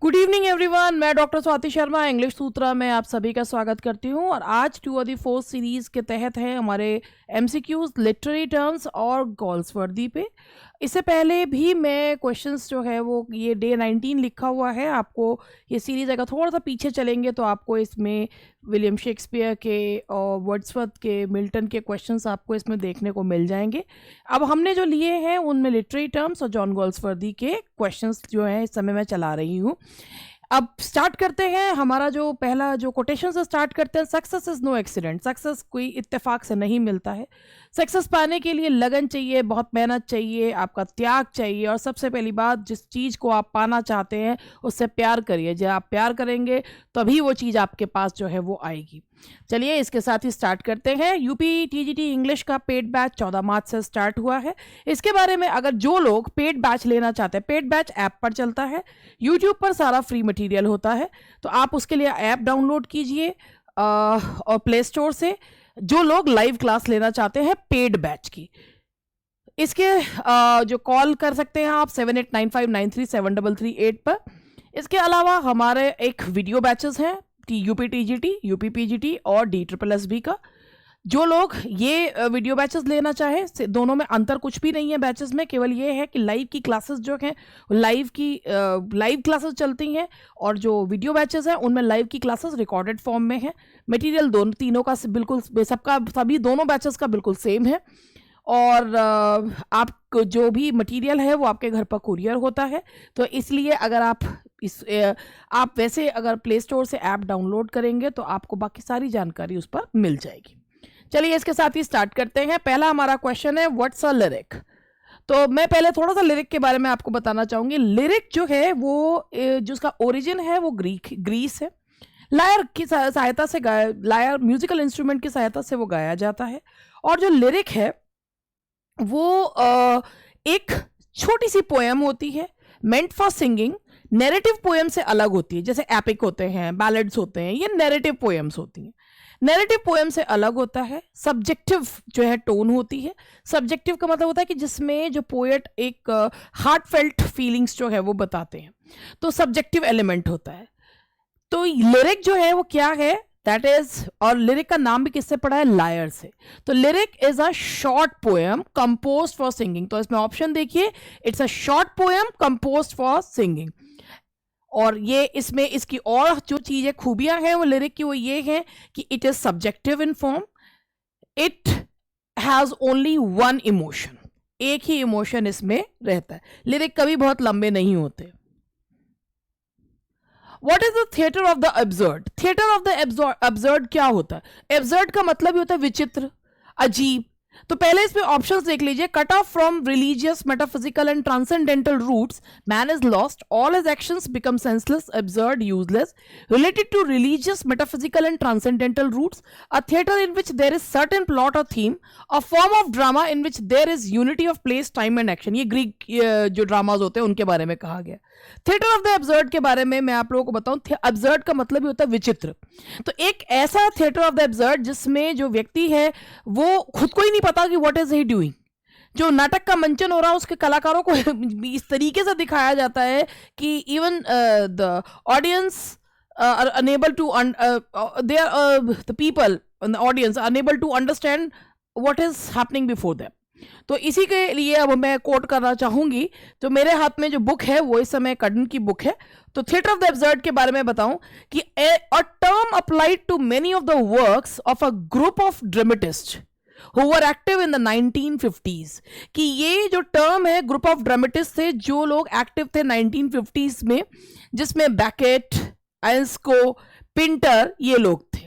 Good evening everyone, मैं doctor Swati Sharma English सूत्रा में आप सभी का स्वागत करती हूं। और आज 2 और 4 सीरीज़ के तहत है हमारे एमसीक्यूज लिटरेरी टर्म्स और गोल्स वर्दी पे। इससे पहले भी मैं क्वेश्चंस जो है वो ये डे 19 लिखा हुआ है। आपको ये सीरीज़ अगर थोड़ा सा पीछे चलेंगे तो आपको इसमें विलियम शेक्सपियर के और वर्ड्सवर्थ के, मिल्टन के क्वेश्चंस आपको इसमें देखने को मिल जाएंगे। अब हमने जो लिए हैं उनमें लिटरेरी टर्म्स और जॉन गोल्सवर्दी के क्वेश्चंस जो हैं इस समय मैं चला रही हूँ। अब स्टार्ट करते हैं। हमारा जो पहला जो कोटेशन से स्टार्ट करते हैं, success is no accident. Success कोई इत्तेफाक से नहीं मिलता है। सक्सेस पाने के लिए लगन चाहिए, बहुत मेहनत चाहिए, आपका त्याग चाहिए, और सबसे पहली बात, जिस चीज़ को आप पाना चाहते हैं उससे प्यार करिए। जब आप प्यार करेंगे तभी वो चीज़ आपके पास जो है वो आएगी। चलिए इसके साथ ही स्टार्ट करते हैं। यूपी टीजीटी इंग्लिश का पेड बैच 14 मार्च से स्टार्ट हुआ है। इसके बारे में अगर जो लोग पेड बैच लेना चाहते हैं, पेड बैच ऐप पर चलता है, यूट्यूब पर सारा फ्री मटेरियल होता है, तो आप उसके लिए ऐप डाउनलोड कीजिए और प्ले स्टोर से। जो लोग लाइव क्लास लेना चाहते हैं पेड बैच की, इसके जो कॉल कर सकते हैं आप 7895937338 पर। इसके अलावा हमारे एक वीडियो बैचेस हैं, यूपी टीजीटी, यूपी पीजीटी और DSSB का। जो लोग ये वीडियो बैचेस लेना चाहें, दोनों में अंतर कुछ भी नहीं है बैचेस में, केवल ये है कि लाइव की क्लासेस जो हैं लाइव क्लासेस चलती हैं, और जो वीडियो बैचेस हैं उनमें लाइव की क्लासेस रिकॉर्डेड फॉर्म में है। मटेरियल दोनों तीनों का बिल्कुल सभी दोनों बैचेस का बिल्कुल सेम है। और आपको जो भी मटेरियल है वो आपके घर पर कुरियर होता है। तो इसलिए अगर आप वैसे अगर प्ले स्टोर से ऐप डाउनलोड करेंगे तो आपको बाकी सारी जानकारी उस पर मिल जाएगी। चलिए इसके साथ ही स्टार्ट करते हैं। पहला हमारा क्वेश्चन है, व्हाट्स अ लिरिक। तो मैं पहले थोड़ा सा लिरिक के बारे में आपको बताना चाहूंगी। लिरिक जो है वो जो उसका ओरिजिन है वो ग्रीस है। लायर की सहायता से लायर म्यूजिकल इंस्ट्रूमेंट की सहायता से वो गाया जाता है। और जो लिरिक है वो एक छोटी सी पोएम होती है, meant for singing. Narrative poem से अलग होती है, जैसे एपिक होते हैं, बैलेड्स होते हैं, ये नैरेटिव पोएम्स होती हैं। नैरेटिव पोएम से अलग होता है। सब्जेक्टिव जो है टोन होती है। सब्जेक्टिव का मतलब होता है कि जिसमें जो पोएट एक हार्टफेल्ट फीलिंग्स जो है वो बताते हैं, तो सब्जेक्टिव एलिमेंट होता है। तो लिरिक जो है वो क्या है, दैट इज, और लिरिक का नाम भी किससे पड़ा है, लायर से। तो lyric is a short poem composed for singing. तो इसमें ऑप्शन देखिए, it's a short poem composed for singing. और ये इसमें इसकी और जो चीजें खूबियां हैं वो लिरिक की, वो ये हैं कि it is subjective in form, it has only one emotion, एक ही इमोशन इसमें रहता है। लिरिक कभी बहुत लंबे नहीं होते। What is the theater of the absurd? Theater of the absurd क्या होता है? Absurd का मतलब ही होता है विचित्र, अजीब। तो पहले इसमें ऑप्शंस देख लीजिए। Cut off from religious, metaphysical and transcendental roots, man is lost, all his actions become senseless, absurd, useless. Related to religious, metaphysical and transcendental roots, a theater in which there is certain plot or theme, a form of drama in which there is unity of place, time and action. ये Greek जो dramas होते हैं उनके बारे में कहा गया। Theatre of the absurd के बारे में मैं आप लोगों को बताऊं, एब्सर्ड का मतलब ही होता है विचित्र। तो एक ऐसा थिएटर ऑफ द एब्सर्ड जिसमें जो व्यक्ति है वो खुद को ही नहीं पता कि व्हाट इज ही डूइंग। जो नाटक का मंचन हो रहा है उसके कलाकारों को इस तरीके से दिखाया जाता है कि even the audience are unable to the people in the audience are unable to understand what is happening before them. तो इसी के लिए अब मैं कोट करना चाहूंगी। तो मेरे हाथ में जो बुक है वो इस समय कर्डन की बुक है। तो थिएटर ऑफ द एब्सर्ड के बारे में बताऊं कि a term applied to many of the works of a group of dramatist who were active in the 1950s। कि ये जो टर्म है ग्रुप ऑफ ड्रामेटिस्ट थे जो लोग एक्टिव थे 1950s में, जिसमें बैकेट, आइंस्को, पिंटर, ये लोग थे।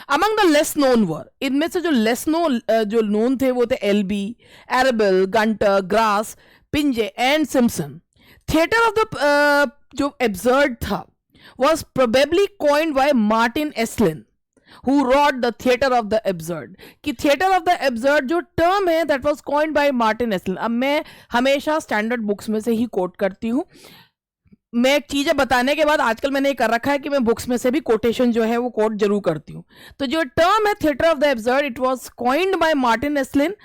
Among the less known were, इनमें से जो लेस नोन थे वो थे Albee, Arrabal, Gunter, Grass, Pinget and Simpson. Theatre of the जो एब्सर्ड था was probably coined by Martin Esslin, who wrote the theater of the absurd। कि theater of the absurd जो टर्म है that was coined by Martin Esslin। अब मैं हमेशा standard books में से ही कोट करती हूँ। मैं चीजें बताने के बाद आजकल मैंने ये कर रखा है कि मैं बुक्स में से भी कोटेशन जो है वो कोट जरूर करती हूँ। तो जो टर्म है theatre of the absurd, it was coined by Martin Esslin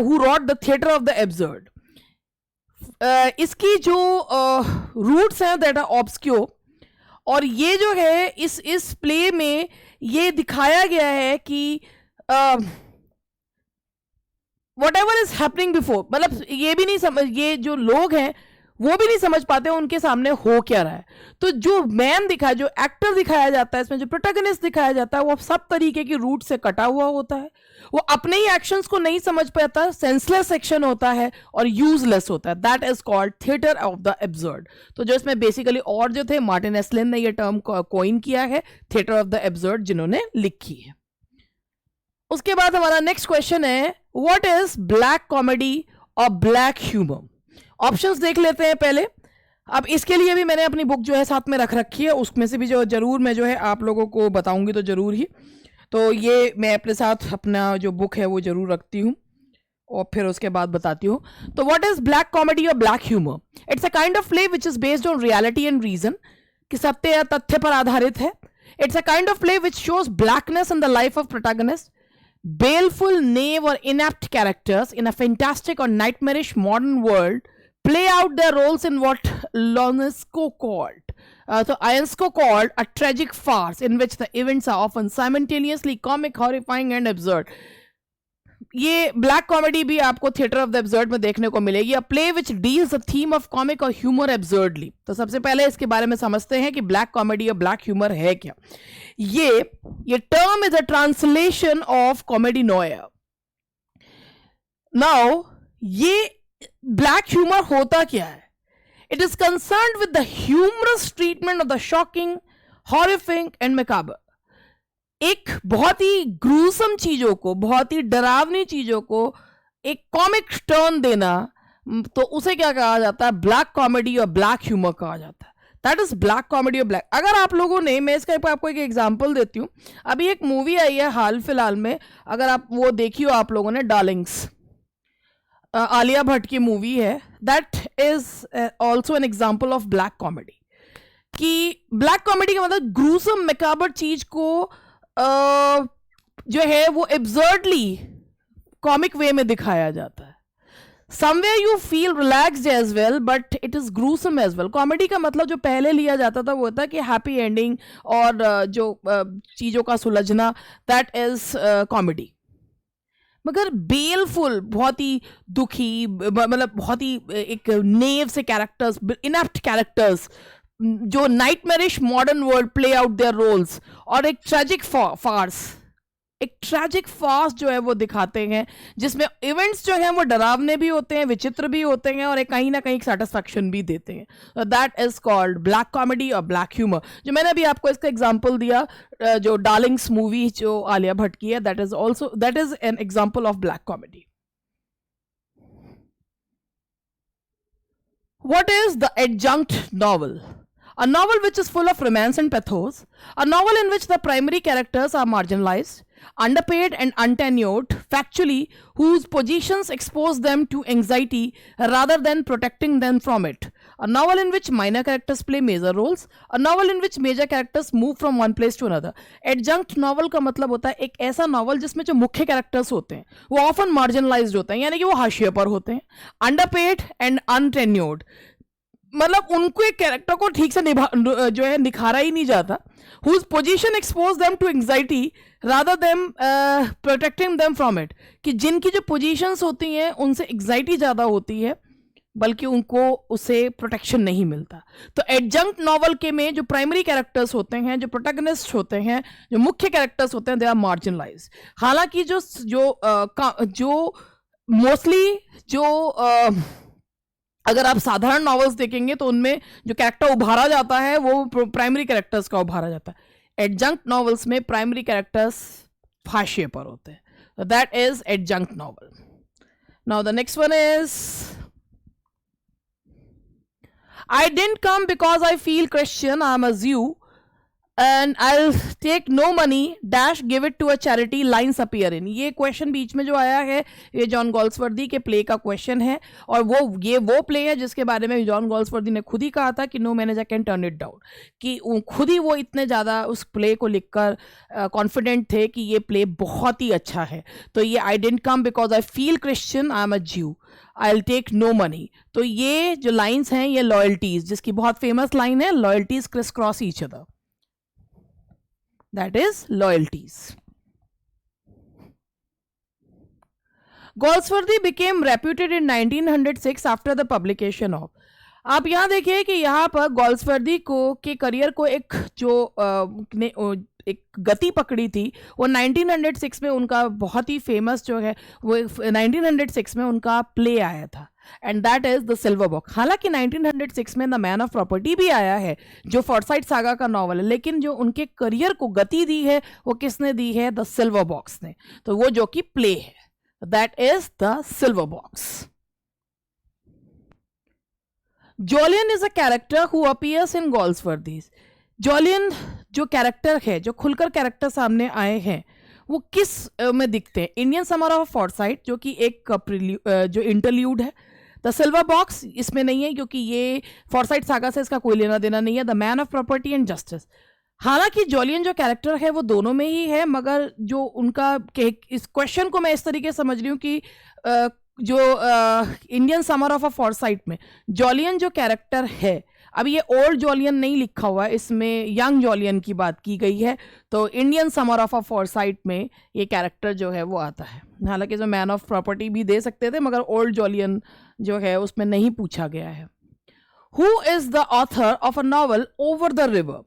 who wrote the theatre of the absurd. इसकी जो रूट्स हैं दैट आर ऑब्स्क्योर, और ये जो है इस प्ले में ये दिखाया गया है कि what ever is happening before, मतलब ये भी नहीं समझ, ये जो लोग हैं वो भी नहीं समझ पाते उनके सामने हो क्या रहा है। तो जो मैन दिखाया, जो एक्टर दिखाया जाता है इसमें, जो प्रोटैगनिस्ट दिखाया जाता है, वो सब तरीके की रूट से कटा हुआ होता है। वो अपने ही एक्शंस को नहीं समझ पाता, सेंसलेस एक्शन होता है और यूजलेस होता है। That is called theatre of the absurd. तो जो इसमें बेसिकली और जो थे, मार्टिन एस्लिन ने ये टर्म कॉइन किया है, थिएटर ऑफ द एब्सर्ड, जिन्होंने लिखी है। उसके बाद हमारा नेक्स्ट क्वेश्चन है, व्हाट इज ब्लैक कॉमेडी और ब्लैक ह्यूमर। ऑप्शंस देख लेते हैं पहले। अब इसके लिए भी मैंने अपनी बुक जो है साथ में रख रखी है, उसमें से भी जो जरूर मैं जो है आप लोगों को बताऊंगी तो जरूर ही। तो ये मैं अपने साथ अपना जो बुक है वो जरूर रखती हूँ और फिर उसके बाद बताती हूँ। तो व्हाट इज ब्लैक कॉमेडी और black humour? It's a kind of play which is based on reality and reason, कि सत्य या तथ्य पर आधारित है। It's a kind of play which shows blackness in the life of protagonist, baleful, knave, or inept characters in a fantastic or nightmarish modern world play out their roles in what Ionesco called a tragic farce in which the events are often simultaneously comic, horrifying, and absurd. ये black comedy भी आपको theatre of the absurd में देखने को मिलेगी। A play which deals the theme of comic और humour absurdly. तो सबसे पहले इसके बारे में समझते हैं कि ब्लैक कॉमेडी और ब्लैक ह्यूमर है क्या। ये term is a translation of comedy noir. Now ये ब्लैक ह्यूमर होता क्या है? It is concerned with the humorous treatment of the shocking, horrifying and macabre. एक बहुत ही ग्रूसम चीजों को, बहुत ही डरावनी चीजों को एक कॉमिक टर्न देना, तो उसे क्या कहा जाता है? ब्लैक कॉमेडी और ब्लैक ह्यूमर कहा जाता है। दैट इज ब्लैक कॉमेडी और ब्लैक। अगर आप लोगों ने, मैं इसका आपको एक एग्जांपल देती हूँ। अभी एक मूवी आई है हाल फिलहाल में, अगर आप वो देखी हो आप लोगों ने, डार्लिंग्स, आलिया भट्ट की मूवी है। That is also an example of black comedy. कि ब्लैक कॉमेडी का मतलब ग्रूसम मैकाबर चीज को जो है वो एब्सर्डली कॉमिक वे में दिखाया जाता है। Somewhere you feel relaxed as well but it is gruesome as well. Comedy का मतलब जो पहले लिया जाता था वो होता है कि हैप्पी एंडिंग और जो चीजों का सुलझना, दैट इज कॉमेडी। मगर बेलफुल, बहुत ही दुखी, मतलब बहुत ही एक नेव से कैरेक्टर्स, इनएप्ट कैरेक्टर्स, जो nightmarish modern world play out their roles, और एक ट्रेजिक फार्स जो है वो दिखाते हैं, जिसमें इवेंट्स जो हैं वो डरावने भी होते हैं, विचित्र भी होते हैं, और एक कहीं ना कहीं सेटिस्फैक्शन भी देते हैं। That is called black comedy और ब्लैक ह्यूमर। जो मैंने अभी आपको इसका एग्जांपल दिया, जो डार्लिंग्स मूवी जो आलिया भट्ट की है, that is an example of black comedy. What is the adjunct novel? A novel which is full of romance and pathos, a novel in which the primary characters are marginalized, underpaid and untenured, factually, whose positions expose them to anxiety rather than protecting them from it. A novel in which minor characters play major roles, a novel in which major characters move from one place to another. Adjunct novel का मतलब होता है एक ऐसा novel जिसमें जो मुख्य characters होते हैं वो ऑफन मार्जिनलाइज्ड होते हैं, यानी कि वो हाशिए पर होते हैं। अंडरपेड एंड अनटेन्योर्ड, मतलब उनको एक कैरेक्टर को ठीक से जो है निखारा ही नहीं जाता। Whose position expose them to anxiety rather them protecting them from it, कि जिनकी जो पोजीशंस होती हैं उनसे एंग्जाइटी ज़्यादा होती है, बल्कि उनको उससे प्रोटेक्शन नहीं मिलता। तो एडजंक्ट नॉवल के में जो प्राइमरी कैरेक्टर्स होते हैं, जो प्रोटैगनिस्ट होते हैं, जो मुख्य कैरेक्टर्स होते हैं, दे आर मार्जिनलाइज्ड। हालांकि जो मोस्टली जो अगर आप साधारण नॉवेल्स देखेंगे तो उनमें जो कैरेक्टर उभारा जाता है वो प्राइमरी कैरेक्टर्स का उभारा जाता है। एडजंक्ट नॉवेल्स में प्राइमरी कैरेक्टर्स हाशिए पर होते हैं। That is adjunct novel. Now the next one is, I didn't come because I feel Christian, I'm a Jew. And I take no money dash give it to a charity lines appear in. ये question बीच में जो आया है ये John Galsworthy के play का question है, और वो प्ले है जिसके बारे में जॉन गॉल्सवर्दी ने खुद ही कहा था कि no manager can turn it down, कि खुद ही वो इतने ज़्यादा उस प्ले को लिखकर कॉन्फिडेंट थे कि ये प्ले बहुत ही अच्छा है। तो ये I dent come because I feel Christian, I am a Jew, I will take no money. तो ये जो लाइन्स हैं ये लॉयल्टीज, जिसकी बहुत फेमस लाइन है, loyalties criss cross each other, that is loyalties. Goldsworthy became reputed in 1906 after the publication of। आप यहाँ देखिए कि यहाँ पर गोल्सवर्दी को के करियर को एक एक गति पकड़ी थी, वो 1906 में उनका बहुत ही फेमस जो है वो 1906 में उनका प्ले आया था, and that is the silver box. हालांकि 1906 में द मैन ऑफ प्रॉपर्टी भी आया है जो फॉरसाइट सागा का नॉवल है, लेकिन जो उनके करियर को गति दी है वो किसने दी है? द सिल्वर बॉक्स ने। तो वो जो कि प्ले है, that is the silver box. Jolyon is a character who appears in Galsworthy's. Jolyon जो कैरेक्टर है, जो खुलकर कैरेक्टर सामने आए हैं, वो किस में दिखते हैं? इंडियन समर ऑफ फॉरसाइट जो कि एक जो इंटरल्यूड है, द सिल्वर बॉक्स इसमें नहीं है क्योंकि ये फॉरसाइट सागा से इसका कोई लेना देना नहीं है, the man of property and justice. हालांकि जोलियन जो कैरेक्टर है वो दोनों में ही है, मगर जो उनका इस क्वेश्चन को मैं इस तरीके से समझ रही हूँ कि जो Indian summer of a Forsyte में जोलियन जो कैरेक्टर है, अब ये ओल्ड जोलियन नहीं लिखा हुआ है, इसमें यंग जोलियन की बात की गई है, तो Indian summer of a Forsyte में ये कैरेक्टर जो है वो आता है। हालांकि जो मैन ऑफ प्रॉपर्टी भी दे सकते थे, मगर ओल्ड जोलियन जो है उसमें नहीं पूछा गया है। Who is the author of a novel over the river?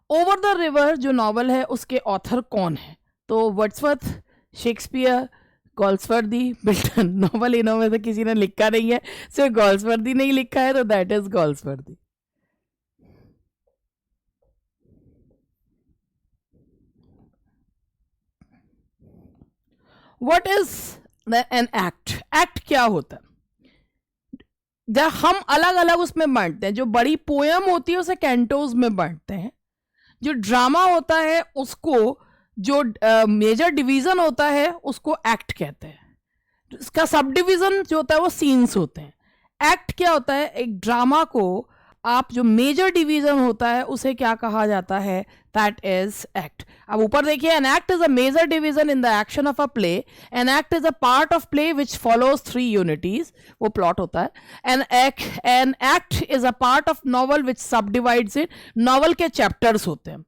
Over the river जो नॉवल है उसके ऑथर कौन है? तो वर्ड्सवर्थ, शेक्सपियर, गोल्सवर्दी, मिल्टन। नॉवल इनों में से किसी ने लिखा नहीं है, सिर्फ गोल्सवर्दी ने ही लिखा है, तो that is Galsworthy. What is an act? Act क्या होता है? जब हम अलग अलग उसमें बांटते हैं, जो बड़ी पोयम होती है उसे कैंटोज में बांटते हैं, जो ड्रामा होता है उसको, जो मेजर डिवीजन होता है उसको एक्ट कहते हैं, इसका सब डिवीजन जो होता है वो सीन्स होते हैं। एक्ट क्या होता है? एक ड्रामा को आप जो मेजर डिवीजन होता है उसे क्या कहा जाता है? That is act. अब ऊपर देखिए, an act is a major division in the action of a play, an act is a part of play which follows 3 unities, वो प्लॉट होता है। An act is a part of novel which subdivides it, novel के chapters होते हैं,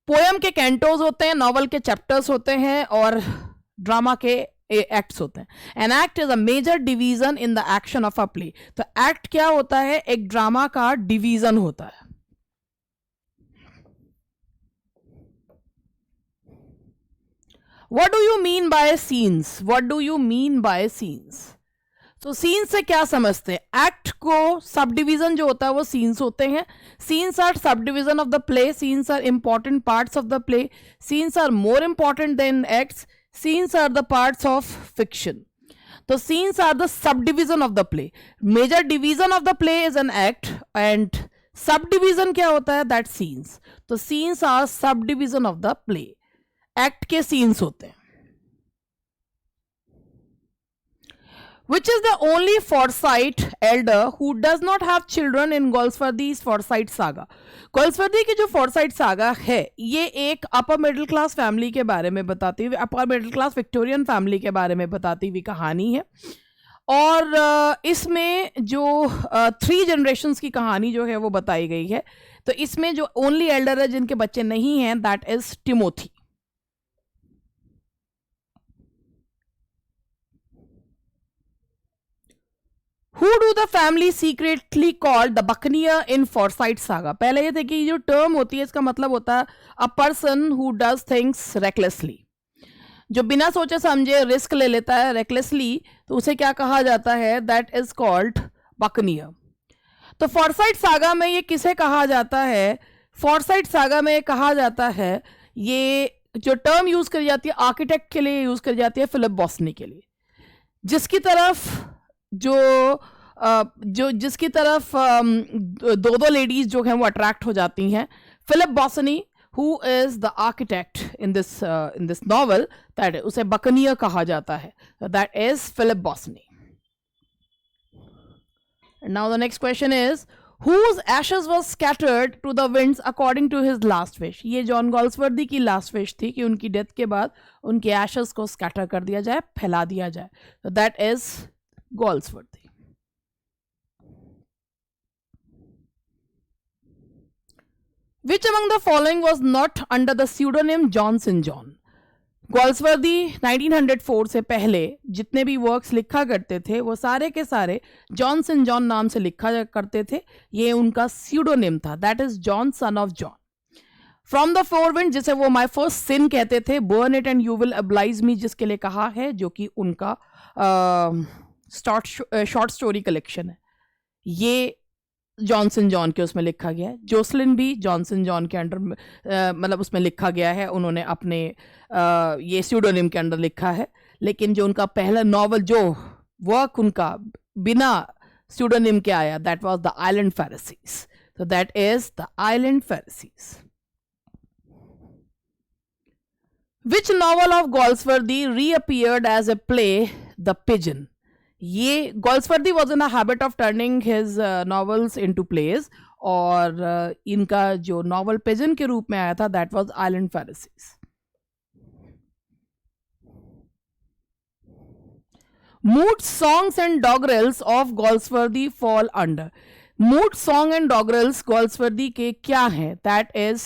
poem के cantos होते हैं, novel के चैप्टर्स होते हैं, और ड्रामा के एक्ट्स होते हैं। An act is a major division in the action of a play. तो एक्ट क्या होता है? एक ड्रामा का डिवीजन होता है। What do you mean by scenes? What do you mean by scenes? तो सीन्स से क्या समझते हैं? एक्ट को सब डिवीजन जो होता है वो सीन्स होते हैं। Scenes are subdivision of the play, scenes are important parts of the play, scenes are more important than acts, scenes are the parts of fiction. तो scenes are the subdivision of the play. Major division of the play is an act, and subdivision क्या होता है? That scenes. तो scenes are subdivision of the play, act के scenes होते हैं। Which is the only Forsyte elder who does not have children in Goldsworthy's Forsyte saga? गोल्सवर्दी की जो Forsyte saga है ये एक अपर मिडिल क्लास फैमिली के बारे में बताती हुई, upper middle class Victorian family के बारे में बताती हुई कहानी है, और इसमें जो 3 जनरेशन्स की कहानी जो है वो बताई गई है। तो इसमें जो ओनली एल्डर है जिनके बच्चे नहीं हैं, that is Timothy. Who do the family secretly called the buccaneer in Forsyte saga? पहले ये देखिए, जो टर्म होती है इसका मतलब होता है a person who does things recklessly, जो बिना सोचे समझे रिस्क ले लेता है recklessly, तो उसे क्या कहा जाता है? That is called buccaneer। तो फॉरसाइट सागा में ये किसे कहा जाता है? फॉरसाइट सागा में कहा जाता है, ये जो टर्म यूज करी जाती है आर्किटेक्ट के लिए यूज करी जाती है, फिलिप बॉस्नी के लिए, जिसकी तरफ जिसकी तरफ 2 लेडीज जो हैं वो अट्रैक्ट हो जाती हैं। Philip Bossany, who is the architect in this novel, that उसे बकनिया कहा जाता है. That is Philip Bossany. And now the next question is, whose ashes was scattered to the winds according to his last wish? ये John Galsworthy की last wish थी कि उनकी death के बाद उनके एशेस को स्कैटर कर दिया जाए, फैला दिया जाए. So that is Galsworthy. Which among the following was not under the pseudonym John St. John? Galsworthy 1904 से पहले जितने भी वर्क्स लिखा करते थे वो सारे के सारे जॉन सेंट जॉन नाम से लिखा करते थे. ये उनका स्यूडोनिम था. That is John son of John. From the four wind, जिसे वो माई फर्स्ट सिन कहते थे. Burn it and you will oblige me, जिसके लिए कहा है, जो कि उनका शॉर्ट स्टोरी कलेक्शन है. ये जॉन सेंट जॉन के उसमें लिखा गया है. जोसलिन भी जॉन सेंट जॉन के अंडर मतलब उसमें लिखा गया है. उन्होंने अपने ये स्यूडोनिम के अंडर लिखा है. लेकिन जो उनका पहला नॉवल, जो वर्क उनका बिना स्यूडोनिम के आया, that was the island Pharisees. So that is the island Pharisees. Which novel of Galsworthy reappeared as a play, the pigeon? ये Galsworthy was in a habit of turning his novels into plays, और इनका जो novel pigeon के रूप में आया था, that was island Pharisees. Mood songs and doggerels of Galsworthy fall under. Mood song and doggerels Galsworthy के क्या हैं? That is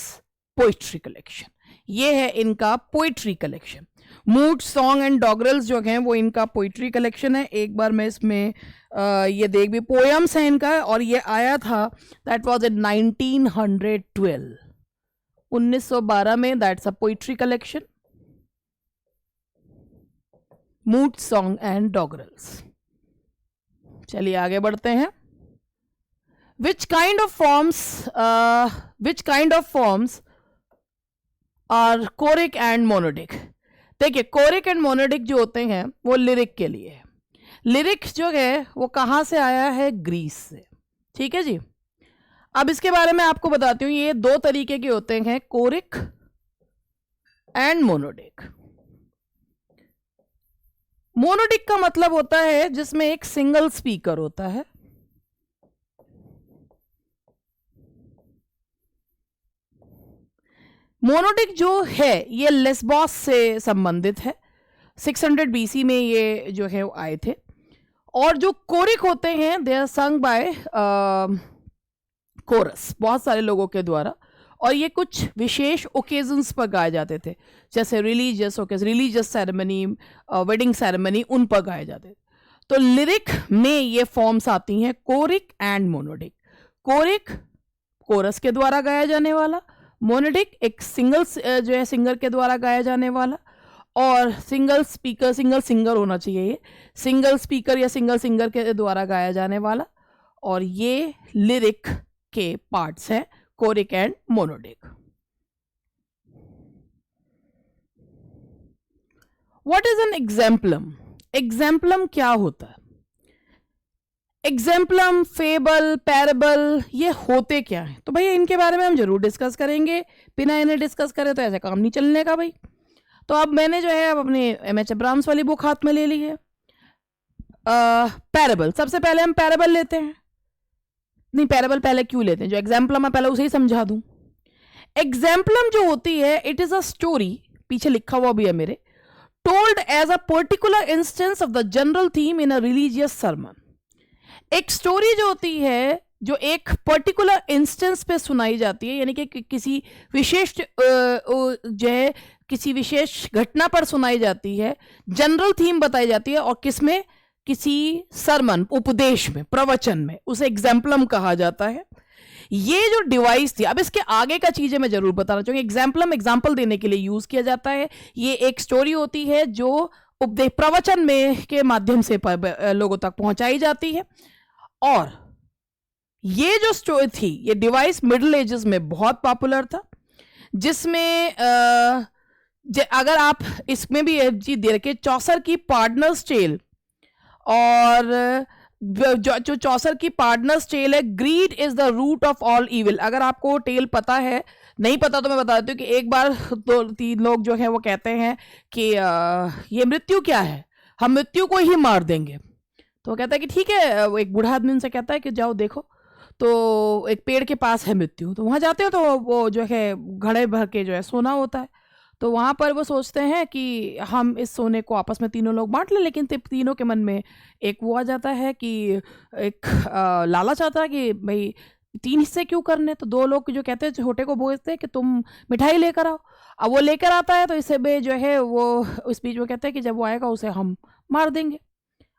poetry collection. ये है इनका poetry collection. Mood song and doggerels जो हैं वो इनका पोइट्री कलेक्शन है. एक बार मैं इसमें ये देख भी, पोएम्स है इनका, और ये आया था, दैट वाज इन 1912, 1912 में. That's a poetry collection, mood song and doggerels. चलिए आगे बढ़ते हैं. Which kind of forms are choric and monodic? देखिए, कोरिक एंड मोनोडिक जो होते हैं वो लिरिक के लिए है. लिरिक जो है वो कहाँ से आया है? ग्रीस से. ठीक है जी. अब इसके बारे में आपको बताती हूँ. ये दो तरीके के होते हैं, कोरिक एंड मोनोडिक. मोनोडिक का मतलब होता है जिसमें एक सिंगल स्पीकर होता है. मोनोडिक जो है ये लेस्बोस से संबंधित है. 600 BC में ये जो है वो आए थे. और जो कोरिक होते हैं, they are sung by chorus, बहुत सारे लोगों के द्वारा. और ये कुछ विशेष ओकेजन्स पर गाए जाते थे, जैसे रिलीजियस सेरेमनी, वेडिंग सेरेमनी, उन पर गाए जाते थे. तो लिरिक में ये फॉर्म्स आती हैं, कोरिक एंड मोनोडिक. कोरिक कोरस के द्वारा गाया जाने वाला, मोनोडिक एक सिंगल जो है सिंगर के द्वारा गाया जाने वाला, और सिंगल सिंगर होना चाहिए. ये सिंगल स्पीकर या सिंगल सिंगर के द्वारा गाया जाने वाला. और ये लिरिक के पार्ट्स हैं, choric and monodic. What is an exemplum? Exemplum क्या होता है? एग्जाम्पलम, फेबल, पैरेबल, ये होते क्या है? तो भैया इनके बारे में हम जरूर डिस्कस करेंगे. बिना इन्हें डिस्कस करें तो ऐसे काम नहीं चलने का भाई. तो अब मैंने जो है अब अपने एमएच अब्राहम्स वाली बुक हाथ में ले ली है. पैरेबल, सबसे पहले हम पैरेबल लेते हैं. नहीं, पैरेबल पहले क्यों लेते हैं? जो एग्जाम्पलम है पहले उसे ही समझा दूं. एग्जाम्पलम जो होती है, इट इज अ स्टोरी, पीछे लिखा हुआ भी है मेरे, told as a particular instance of the general theme in a religious sermon. एक स्टोरी जो होती है, जो एक पर्टिकुलर इंस्टेंस पे सुनाई जाती है, यानी कि किसी विशेष जो है किसी विशेष घटना पर सुनाई जाती है, जनरल थीम बताई जाती है, और किसमें? किसी सरमन, उपदेश में, प्रवचन में, उसे एग्जाम्पलम कहा जाता है. ये जो डिवाइस थी, अब इसके आगे का चीजें मैं जरूर बताना चाहूंगी. एग्जाम्पलम एग्जाम्पल देने के लिए यूज किया जाता है. ये एक स्टोरी होती है जो उपदेश प्रवचन में के माध्यम से लोगों तक पहुंचाई जाती है. और ये जो स्टोरी थी, ये डिवाइस मिडिल एजेस में बहुत पॉपुलर था, जिसमें अगर आप इसमें भी जी दे रखे, चौसर की पार्टनर्स टेल और जो चौसर की पार्टनर्स टेल है, greed is the root of all evil. अगर आपको टेल पता है, नहीं पता तो मैं बता देती हूँ कि एक बार दो तीन लोग जो है वो कहते हैं कि ये मृत्यु क्या है, हम मृत्यु को ही मार देंगे। तो वो कहता है कि ठीक है। वो एक बूढ़ा आदमी उनसे कहता है कि जाओ देखो। तो एक पेड़ के पास है मृत्यु, तो वहाँ जाते हो तो वो जो है घड़े भर के जो है सोना होता है। तो वहाँ पर वो सोचते हैं कि हम इस सोने को आपस में तीनों लोग बांट लें, लेकिन तीनों के मन में एक वो आ जाता है कि एक लालच आता है कि भाई 3 हिस्से क्यों करने। तो 2 लोग जो कहते हैं, छोटे को बोलते हैं कि तुम मिठाई लेकर आओ। अब वो लेकर आता है, तो इससे बे जो है वो उस बीच वो कहते हैं कि जब वो आएगा उसे हम मार देंगे।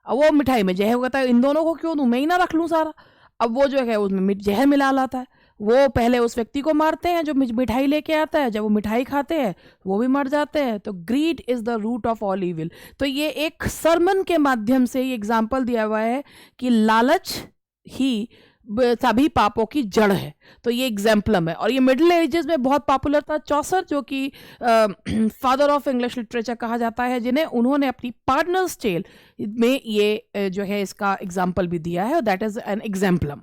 अब वो मिठाई में जहर कहता है, इन दोनों को क्यों दूं, मैं ही ना रख लूँ सारा। अब वो जो है उसमें जहर मिला लाता है। वो पहले उस व्यक्ति को मारते हैं जो मिठाई लेके आता है। जब वो मिठाई खाते हैं वो भी मर जाते हैं। तो greed is the root of all evil. तो ये एक सरमन के माध्यम से ये एग्जाम्पल दिया हुआ है कि लालच ही सभी पापों की जड़ है। तो ये एग्जाम्पलम है, और ये मिडिल एजेस में बहुत पॉपुलर था। चौसर जो कि फादर ऑफ इंग्लिश लिटरेचर कहा जाता है, जिन्हें उन्होंने अपनी पार्टनर्स टेल में ये जो है इसका एग्जाम्पल भी दिया है, और दैट इज एन एग्जाम्पलम।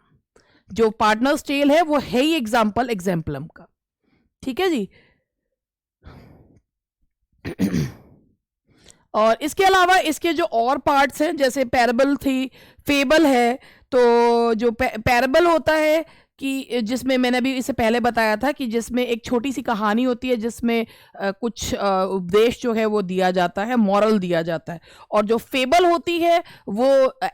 जो पार्टनर्स टेल है वो है ही एग्जाम्पल एग्जाम्पलम का। ठीक है जी। और इसके अलावा इसके जो और पार्ट्स हैं, जैसे पैराबल थी, फेबल है। तो जो पैराबल होता है कि जिसमें मैंने अभी इससे पहले बताया था कि जिसमें एक छोटी सी कहानी होती है, जिसमें कुछ उपदेश जो है वो दिया जाता है, मॉरल दिया जाता है। और जो फेबल होती है वो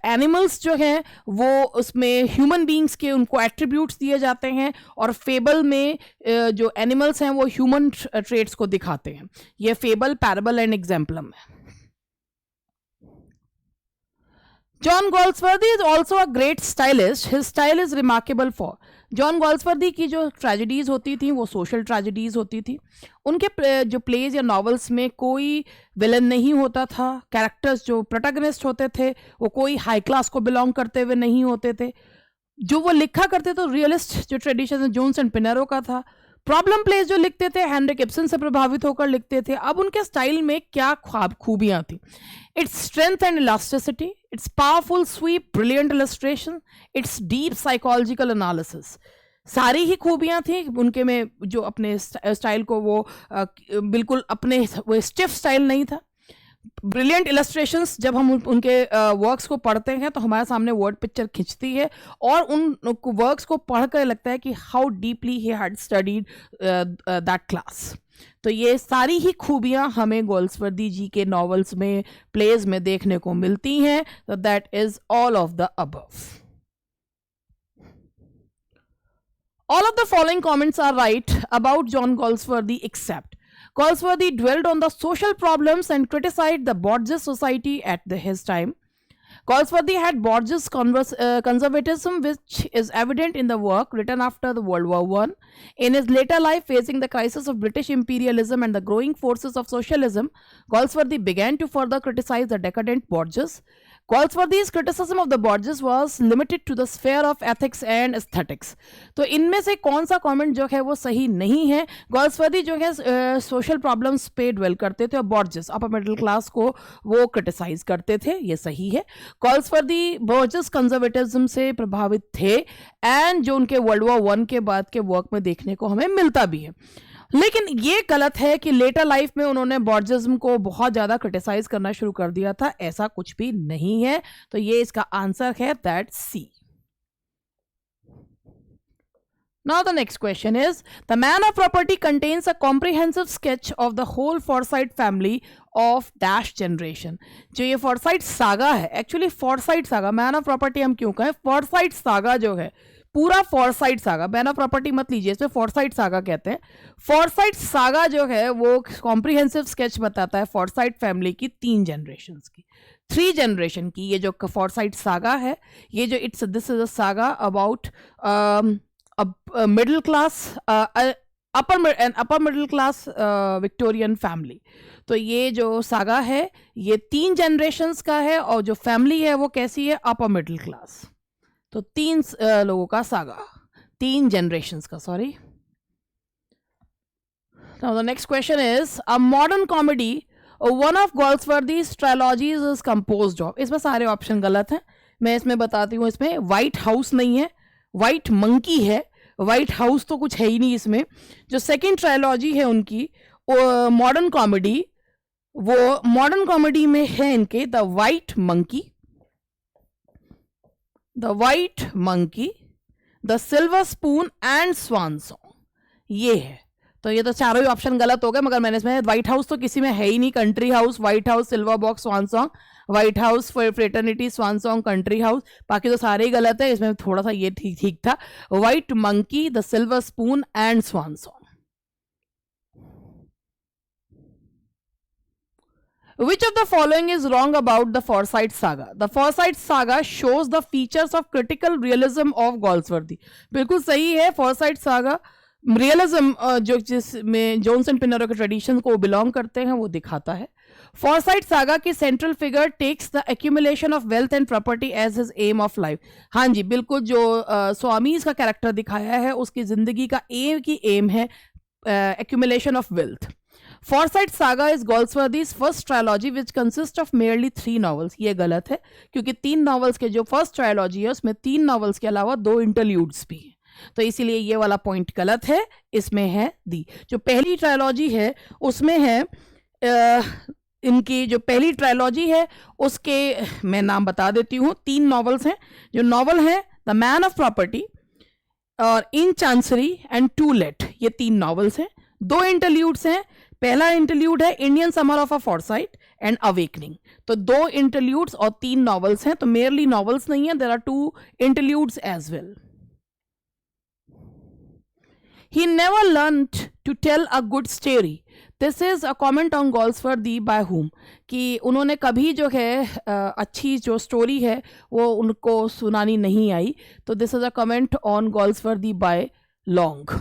एनिमल्स जो हैं वो उसमें ह्यूमन बींग्स के उनको एट्रीब्यूट्स दिए जाते हैं, और फेबल में जो एनिमल्स हैं वो ह्यूमन ट्रेट्स को दिखाते हैं। ये फेबल, पैराबल एंड एग्जाम्पलम है। John Galsworthy is also a great stylist. His style is remarkable for. John Galsworthy की जो ट्रेजेडीज़ होती थी वो सोशल ट्रेजेडीज़ होती थी। उनके जो प्लेज या नॉवेल्स में कोई विलन नहीं होता था। कैरेक्टर्स जो प्रोटैगनिस्ट होते थे वो कोई हाई क्लास को बिलोंग करते हुए नहीं होते थे। जो वो लिखा करते तो रियलिस्ट जो ट्रेडिशन जोन्स एंड पिनेरो का था। प्रॉब्लम प्लेस जो लिखते थे हेनरिक इब्सन से प्रभावित होकर लिखते थे। अब उनके स्टाइल में क्या खूबियाँ थी? Its strength and elasticity, its powerful sweep, brilliant illustration, its deep psychological analysis. सारी ही खूबियाँ थी उनके में। जो अपने स्टाइल को वो बिल्कुल अपने वो स्टिफ स्टाइल नहीं था। ब्रिलियंट इलस्ट्रेशंस, जब हम उनके वर्क्स को पढ़ते हैं तो हमारे सामने वर्ड पिक्चर खिंचती है, और उन वर्क्स को पढ़कर लगता है कि how deeply he had studied that class. तो ये सारी ही खूबियाँ हमें गोल्सवर्दी जी के नॉवेल्स में, प्लेज में देखने को मिलती हैं। तो that is all of the above. All of the following comments are right about John Galsworthy except Galsworthy dwelled on the social problems and criticized the Borges society at his time. Galsworthy had Borges' conservatism, which is evident in the work written after the World War I. In his later life, facing the crisis of British imperialism and the growing forces of socialism, Galsworthy began to further criticize the decadent Borges. Galsworthy's criticism of the Borges was limited to the sphere of ethics and aesthetics. तो इनमें से कौन सा comment जो है वो सही नहीं है? गॉल्सवर्दी जो है सोशल प्रॉब्लम्स पे ड्वेल करते थे, और बॉर्जेस अपर मिडिल क्लास को वो क्रिटिसाइज करते थे, ये सही है। गॉल्सवर्दी बॉर्जेस कंजर्वेटिज्म से प्रभावित थे, एंड जो उनके वर्ल्ड वॉर I के बाद के वर्क में देखने को हमें मिलता भी है। लेकिन ये गलत है कि लेटर लाइफ में उन्होंने बॉर्जिज्म को बहुत ज़्यादा क्रिटिसाइज करना शुरू कर दिया था, ऐसा कुछ भी नहीं है। तो ये इसका आंसर है that C. Now the next question is, The Man of Property contains a comprehensive sketch of the whole Forsyte family of dash generation. जो ये Forsyte सागा है, actually Forsyte saga, man of property हम क्यों कहें, Forsyte saga जो है पूरा Forsyte saga, man of property मत लीजिए, इसमें फॉरसाइट सागा कहते हैं। फॉरसाइट सागा जो है वो कॉम्प्रिहेंसिव स्केच बताता है फॉरसाइट फैमिली की 3 जनरेशंस की, 3 जनरेशन की। ये जो फॉरसाइट सागा है, ये जो this is a saga about middle class, upper middle class Victorian family. तो ये जो सागा है ये 3 जनरेशंस का है, और जो फैमिली है वो कैसी है, अपर मिडिल क्लास। तो 3 लोगों का सागा, 3 जनरेशंस का, sorry. Now the next question is, a modern comedy one of Galsworthy's trilogies is composed of. इसमें सारे ऑप्शन गलत हैं, मैं इसमें बताती हूँ, इसमें व्हाइट हाउस नहीं है, व्हाइट मंकी है, व्हाइट हाउस तो कुछ है ही नहीं इसमें। जो सेकंड ट्रायलॉजी है उनकी मॉडर्न कॉमेडी, वो मॉडर्न कॉमेडी में है इनके the white monkey, the silver spoon and swan song, ये है। तो ये तो चारों ही ऑप्शन गलत हो गए, मगर मैंने इसमें व्हाइट हाउस तो किसी में है ही नहीं। Country House, White House, Silver Box, Swan Song, White House, Fraternity, Swan Song, Country House, बाकी तो सारे ही गलत है। इसमें थोड़ा सा ये ठीक ठीक था, white monkey, the silver spoon and swan song. Which of the following is wrong about the Forsyte saga? The Forsyte saga shows the features of critical realism of Galsworthy. बिल्कुल सही है, Forsyte saga रियलिज्म जो जिसमें Jones and पिनरो के tradition को belong करते हैं वो दिखाता है। फॉरसाइट सागा की central figure takes the accumulation of wealth and property as his aim of life. हाँ जी, बिल्कुल, जो स्वामीज का कैरेक्टर दिखाया है उसकी जिंदगी का एम है accumulation of wealth. Forsyte saga is Galsworthy's first trilogy which consists of merely 3 novels. ये गलत है, क्योंकि 3 नॉवेल्स के जो फर्स्ट ट्रायलॉजी है उसमें 3 नॉवेल्स के अलावा 2 इंटरल्यूड्स भी हैं, तो इसीलिए ये वाला पॉइंट गलत है। इसमें है दी, जो पहली ट्रायलॉजी है उसमें है इनकी जो पहली ट्रायलॉजी है उसके मैं नाम बता देती हूँ। 3 नॉवेल्स हैं, जो नॉवल है द मैन ऑफ प्रॉपर्टी और इन चांसरी एंड टू लेट, ये 3 नॉवेल्स हैं। 2 इंटरल्यूड्स हैं, पहला इंटरल्यूड है Indian summer of a Forsyte and awakening. तो 2 इंटरल्यूड्स और 3 नॉवेल्स हैं, तो मेयरली नॉवेल्स नहीं है, there are 2 interludes as well. He never learned to tell a good story. This is a comment on Galsworthy by whom? कि उन्होंने कभी जो है अच्छी जो स्टोरी है वो उनको सुनानी नहीं आई, तो this is a comment on Galsworthy by long.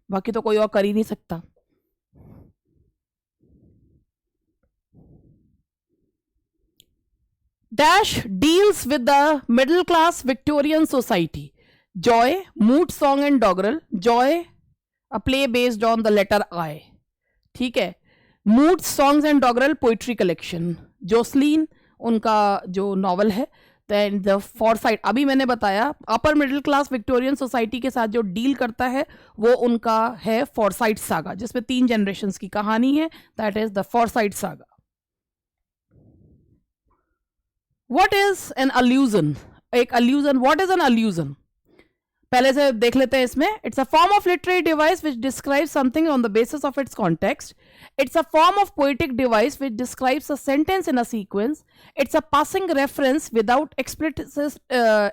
बाकी तो कोई और कर ही नहीं सकता। Dash deals with the middle class Victorian society. Joy, Mood Song and Doggerel. Joy, a play based on the letter I. ठीक है। Mood Songs and Doggerel poetry collection. Jocelyn उनका जो नॉवल है। देन द फॉरसाइट, अभी मैंने बताया upper middle class Victorian society के साथ जो डील करता है वो उनका है फॉरसाइट सागा, जिसमें 3 जनरेशंस की कहानी है, that is the Forsyte saga. What is an allusion? एक allusion, what is an allusion? पहले से देख लेते हैं इसमें। It's a form of literary device which describes something on the basis of its context. It's a form of poetic device which describes a sentence in a sequence. It's a passing reference without explicit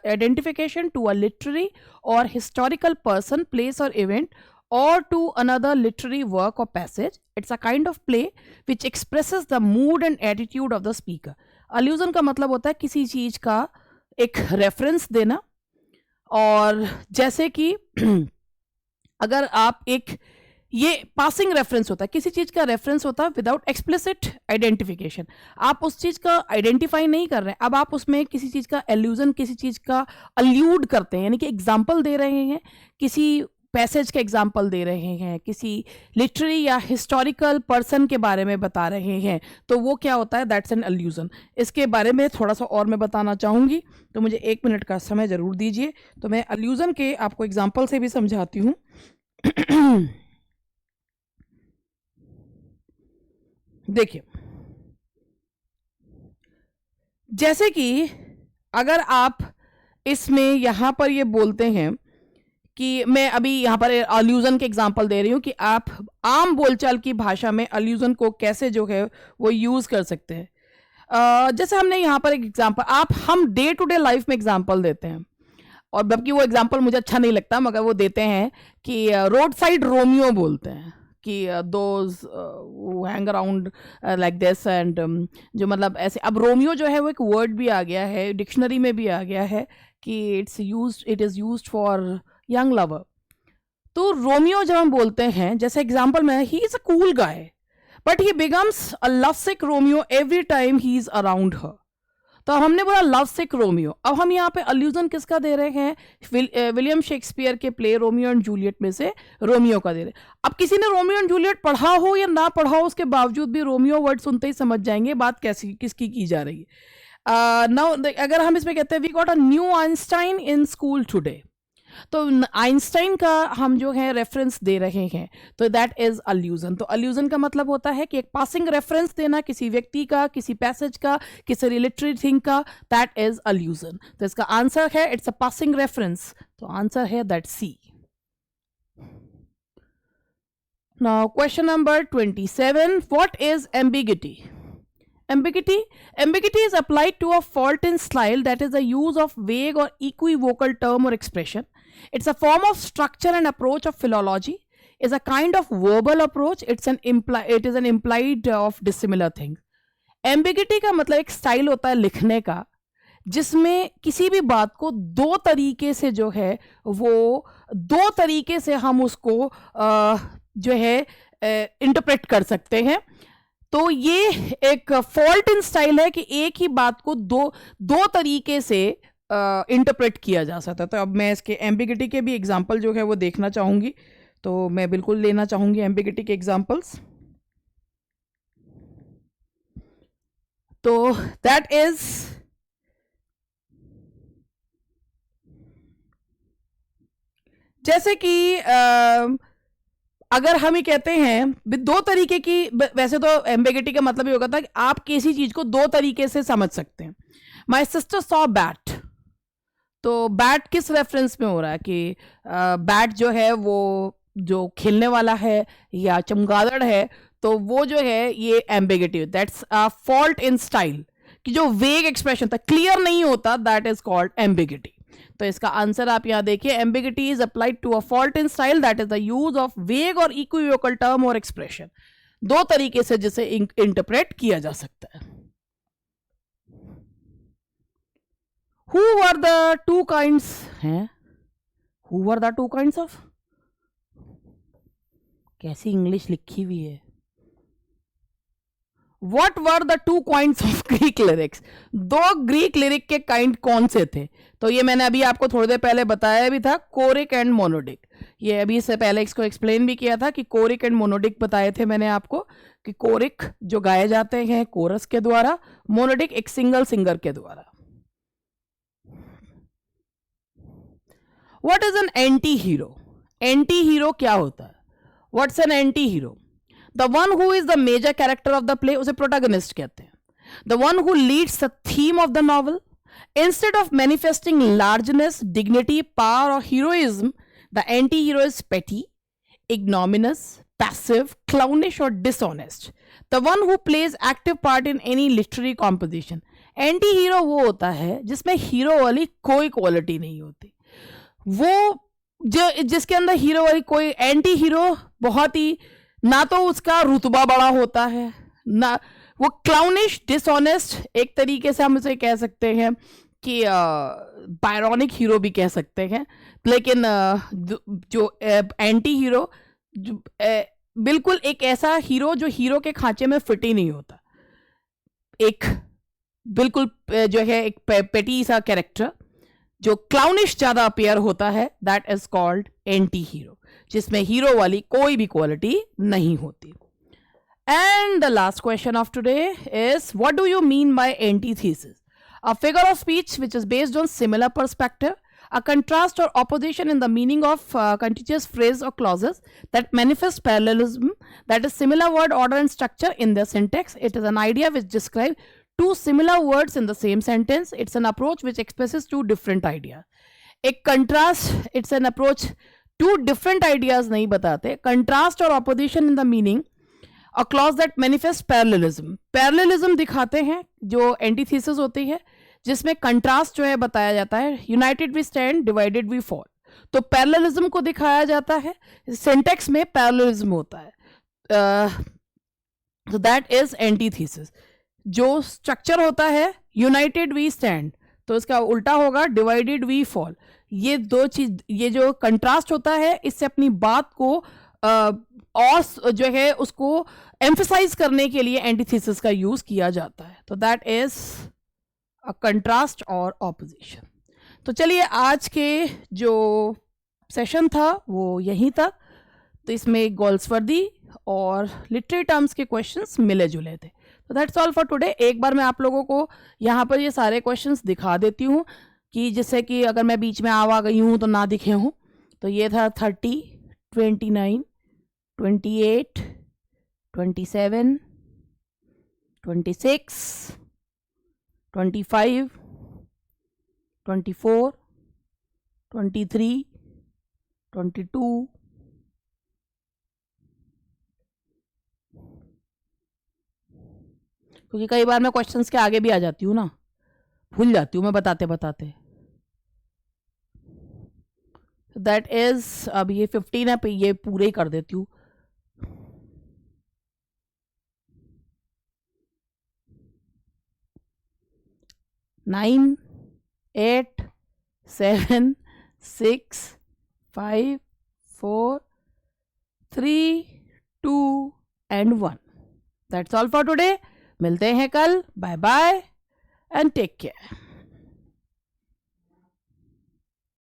identification to a literary or historical person, place or event, or to another literary work or passage. It's a kind of play which expresses the mood and attitude of the speaker. Allusion का मतलब होता है किसी चीज का एक reference देना, और जैसे कि अगर आप एक, ये पासिंग रेफरेंस होता है, किसी चीज का रेफरेंस होता है विदाउट एक्सप्लिसिट आइडेंटिफिकेशन। आप उस चीज का आइडेंटिफाई नहीं कर रहे हैं, अब आप उसमें किसी चीज का एल्यूजन, किसी चीज का अल्यूड करते हैं, यानी कि एग्जाम्पल दे रहे हैं, किसी पैसेज का एग्जाम्पल दे रहे हैं, किसी लिटरेरी या हिस्टोरिकल पर्सन के बारे में बता रहे हैं, तो वो क्या होता है, दैट्स एन अल्यूजन। इसके बारे में थोड़ा सा और मैं बताना चाहूँगी, तो मुझे 1 मिनट का समय ज़रूर दीजिए, तो मैं अल्यूजन के आपको एग्जाम्पल से भी समझाती हूँ। देखिए, जैसे कि अगर आप इसमें यहाँ पर ये बोलते हैं कि मैं अभी यहाँ पर अल्यूजन के एग्जाम्पल दे रही हूँ कि आप आम बोलचाल की भाषा में अल्यूजन को कैसे जो है वो यूज़ कर सकते हैं। जैसे हमने यहाँ पर एक एग्जाम्पल, हम डे टू डे लाइफ में एग्जाम्पल देते हैं, और जबकि वो एग्जाम्पल मुझे अच्छा नहीं लगता, मगर वो देते हैं कि रोड साइड रोमियो बोलते हैं कि those hang around like this and, जो मतलब ऐसे। अब रोमियो जो है वो एक वर्ड भी आ गया है, डिक्शनरी में भी आ गया है कि it is used for young lover. तो रोमियो जब हम बोलते हैं, जैसे एग्जाम्पल में, he is a cool guy but he becomes a love sick Romeo every time he is around her. तो हमने बोला लव सिक रोमियो। अब हम यहाँ पे अल्यूजन किसका दे रहे हैं, विलियम शेक्सपियर के प्ले रोमियो एंड जूलियट में से रोमियो का दे रहे हैं। अब किसी ने रोमियो एंड जूलियट पढ़ा हो या ना पढ़ा हो, उसके बावजूद भी रोमियो वर्ड सुनते ही समझ जाएंगे बात कैसी किसकी की जा रही है। नाउ अगर हम इसमें कहते हैं we got a new Einstein in school today, तो आइंस्टाइन का हम जो है रेफरेंस दे रहे हैं, तो दैट इज अल्यूजन। तो अल्यूजन का मतलब होता है कि एक पासिंग रेफरेंस देना किसी व्यक्ति का, किसी पैसेज का, किसी रिलेटरी थिंग का, दैट इज अल्यूजन। तो इसका आंसर है इट्स अ पासिंग रेफरेंस, तो आंसर है that C. Now question number 27, what is ambiguity? Ambiguity is applied to a fault in style, that is the use of vague or equivocal term or expression. It's a form of structure and approach of philology. Is a kind of verbal approach. It is an implied of dissimilar things. Ambiguity का मतलब एक style होता है लिखने का जिसमें किसी भी बात को दो तरीके से जो है वो दो तरीके से हम उसको जो है इंटरप्रेट कर सकते हैं। तो ये एक फॉल्ट इन स्टाइल है कि एक ही बात को दो तरीके से इंटरप्रेट किया जा सकता है। तो अब मैं इसके एम्बिगिटी के भी एग्जांपल जो है वो देखना चाहूँगी, तो मैं बिल्कुल लेना चाहूँगी एम्बिगिटी के एग्जांपल्स। तो दैट इज जैसे कि अगर हम ये कहते हैं दो तरीके की, वैसे तो एम्बिगिटी का मतलब ये होगा था कि आप किसी चीज को दो तरीके से समझ सकते हैं। माई सिस्टर सॉ बैट, तो बैट किस रेफरेंस में हो रहा है कि बैट जो है वो जो खेलने वाला है या चमगादड़ है, तो वो जो है ये ambiguity, that's a fault in style, कि जो वेग एक्सप्रेशन था, क्लियर नहीं होता, दैट इज कॉल्ड एम्बिगिटी। तो इसका आंसर आप यहां देखिए, ambiguity is applied to a fault in style, that is the use of vague और इक्विवोकल टर्म और एक्सप्रेशन, दो तरीके से जिसे इंटरप्रेट किया जा सकता है। Who were the two kinds हैं? Who were the two kinds of? कैसी इंग्लिश लिखी हुई है? What were the two kinds of Greek lyrics? दो ग्रीक लिरिक के काइंड कौन से थे? तो ये मैंने अभी आपको थोड़ी देर पहले बताया भी था, कोरिक एंड मोनोडिक। ये अभी से पहले इसको एक्सप्लेन भी किया था कि कोरिक एंड मोनोडिक बताए थे मैंने आपको, कि कोरिक जो गाए जाते हैं कोरस के द्वारा, मोनोडिक एक सिंगल सिंगर के द्वारा। What is an anti-hero? Anti-hero क्या होता है? What's an anti-hero? The one who is the major character of the play, उसे protagonist कहते हैं। The one who leads the theme of the novel. Instead of manifesting largeness, dignity, power or heroism, the anti-hero is petty, ignominious, passive, clownish or dishonest. The one who plays active part in any literary composition. Anti-hero वो होता है जिसमें hero वाली कोई quality नहीं होती, वो जो जिसके अंदर हीरो वाली कोई, एंटी हीरो बहुत ही, ना तो उसका रुतबा बड़ा होता है, ना वो क्लाउनिश, डिसऑनेस्ट, एक तरीके से हम उसे कह सकते हैं कि बायरॉनिक हीरो भी कह सकते हैं। लेकिन जो एंटी हीरो बिल्कुल एक ऐसा हीरो जो हीरो के खांचे में फिट ही नहीं होता, एक बिल्कुल जो है एक पेटी सा कैरेक्टर जो क्लाउनिश ज्यादा अपियर होता है, that is called anti hero, जिसमें हीरो वाली कोई भी क्वालिटी नहीं होती। And the last question of today is what do you mean bye antithesis? A figure of speech which is based on similar perspective, a contrast or opposition in the meaning of contiguous phrase or clauses that manifest parallelism, that is similar word order and structure in their syntax. It is an idea which describes two similar words in the same sentence. It's an approach which expresses two different ideas. एक contrast, it's an approach, two different ideas नहीं बताते, contrast और opposition in the meaning, a clause that manifests parallelism. Parallelism दिखाते हैं जो antithesis होती है, जिसमें कंट्रास्ट जो है बताया जाता है, united we stand, divided we fall, तो पैरेललिज्म को दिखाया जाता है, सिंटेक्स में पैरेललिज्म होता है, तो दैट इज एंटीथेसिस। जो स्ट्रक्चर होता है यूनाइटेड वी स्टैंड, तो इसका उल्टा होगा डिवाइडेड वी फॉल। ये दो चीज, ये जो कंट्रास्ट होता है, इससे अपनी बात को और जो है उसको एम्फसाइज करने के लिए एंटीथेसिस का यूज किया जाता है, तो दैट इज अ कंट्रास्ट और ऑपोजिशन। तो चलिए आज के जो सेशन था वो यहीं तक। तो इसमें गोल्सवर्दी और लिटरेरी टर्म्स के क्वेश्चंस मिले जुले थे। तो दैट्स ऑल फॉर टुडे। एक बार मैं आप लोगों को यहाँ पर ये सारे क्वेश्चंस दिखा देती हूँ कि जिससे कि अगर मैं बीच में आ गई हूँ तो ना दिखे हूँ। तो ये था 30, 29, 28, 27, 26, 25, 24, 23, 22, क्योंकि कई बार मैं क्वेश्चंस के आगे भी आ जाती हूँ ना, भूल जाती हूँ मैं बताते बताते। दैट इज, अब ये 15 है, ये पूरे ही कर देती हूँ। Nine, 8, 7, 6, 5, 4, 3, 2 and 1। That's all for today. मिलते हैं कल। Bye bye and take care.